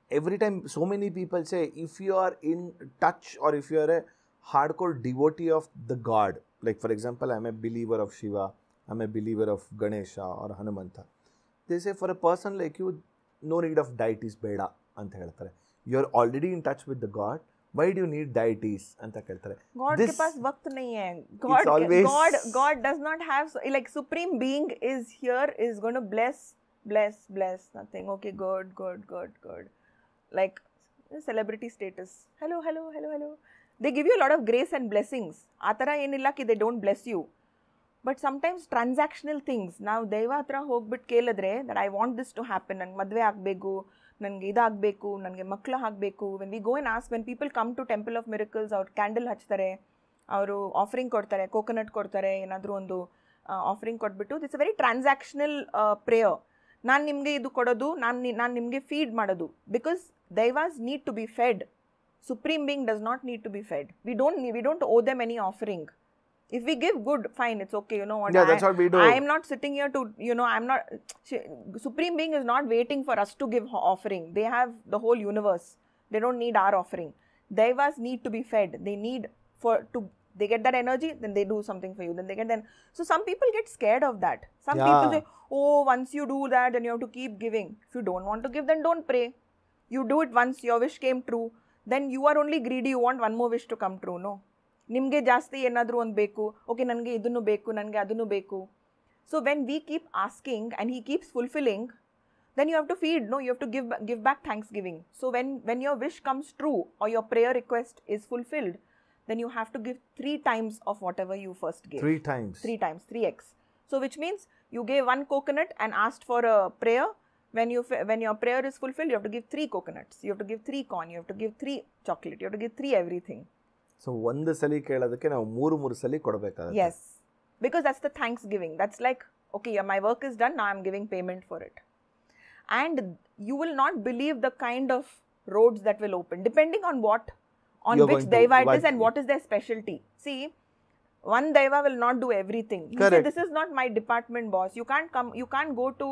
every time so many people say, if you are in touch or if you are a hardcore devotee of the god, like for example, I'm a believer of Shiva, I'm a believer of Ganesha or Hanumanta, they say for a person like you, no need of deities beda anta heltare. You're already in touch with the god, why do you need deities anta keltare. God के पास वक्त नहीं है. God does not have, like, supreme being is here, is going to bless nothing. Okay, good. Like celebrity status. Hello. They give you a lot of grace and blessings. Atara enilla ki they don't bless you. But sometimes transactional things. Now deva hatra hogbit keladre that I want this to happen. Nange madve agbeku, nange ida agbeku, nange makla agbeku. When we go and ask, when people come to Temple of Miracles, our candle hachhtare, avaru offering ಕೊಡ್ತಾರೆ, coconut ಕೊಡ್ತಾರೆ, ಏನಾದರೂ ಒಂದು offering ಕೊಟ್ಬಿಟ್ಟು, it's a very transactional prayer. ನಾನು ನಿಮಗೆ ಇದು ಕೊಡೋದು, ನಾನು ನಿಮಗೆ ಫೀಡ್ ಮಾಡೋದು. Because devas need to be fed. Supreme being does not need to be fed. We don't owe them any offering. If we give good, fine, it's okay. You know what? Yeah, that's what we do. I am not sitting here to, I'm not. Supreme being is not waiting for us to give offering. They have the whole universe. They don't need our offering. Devas need to be fed. They need they get that energy, then they do something for you. Then they get So some people get scared of that. Some people say, oh, once you do that, then you have to keep giving. If you don't want to give, then don't pray. You do it once, your wish came true. Then you are only greedy, you want one more wish to come true, no? ನಿಮಗೆ ಜಾಸ್ತಿ ಏನಾದರೂ ಒಂದು ಬೇಕು, okay ನನಗೆ ಇದನ್ನು ಬೇಕು, ನನಗೆ ಅದನ್ನು ಬೇಕು. So when we keep asking and he keeps fulfilling, then you have to feed, no? You have to give back thanksgiving. So when your wish comes true or your prayer request is fulfilled, then you have to give 3 times of whatever you first gave. 3 times? 3 times, 3x. So which means you gave 1 coconut and asked for a prayer. When your prayer is fulfilled, you have to give 3 coconuts. You have to give 3 corn. You have to give 3 chocolate. You have to give 3 everything. So ಒಂದು ಸಲ ಕೇಳೋದಕ್ಕೆ ನಾವು 3 ಸಲ ಕೊಡಬೇಕಾಗುತ್ತೆ. Yes, because that's the thanksgiving. That's like, okay, my work is done, now I'm giving payment for it. And you will not believe the kind of roads that will open, depending on which deva it is and what is their specialty. See, one deva will not do everything. You say, this is not my department, boss. You can't go to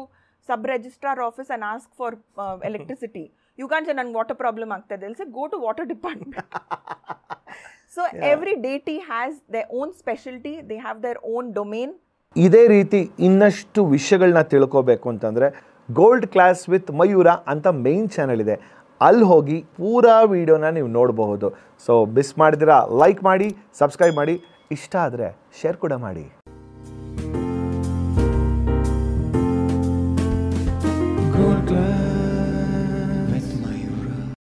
sub-registrar office and ask for electricity. You can't say, nan water problem agtade. They'll say, go to water department. So every deity has their own specialty, they have their own domain. ಇದೇ ರೀತಿ ಇನ್ನಷ್ಟು ವಿಷಯಗಳನ್ನ ತಿಳ್ಕೋಬೇಕು ಅಂತಂದರೆ gold class with Mayura ಅಂತ main channel ಇದೆ, ಅಲ್ಲಿ ಹೋಗಿ ಪೂರಾ ವಿಡಿಯೋನ ನೀವು ನೋಡಬಹುದು. ಸೊ ಮಿಸ್ ಮಾಡಿದಿರಾ ಲೈಕ್ ಮಾಡಿ, ಸಬ್ಸ್ಕ್ರೈಬ್ ಮಾಡಿ, ಇಷ್ಟ ಆದರೆ ಶೇರ್ ಕೂಡ ಮಾಡಿ.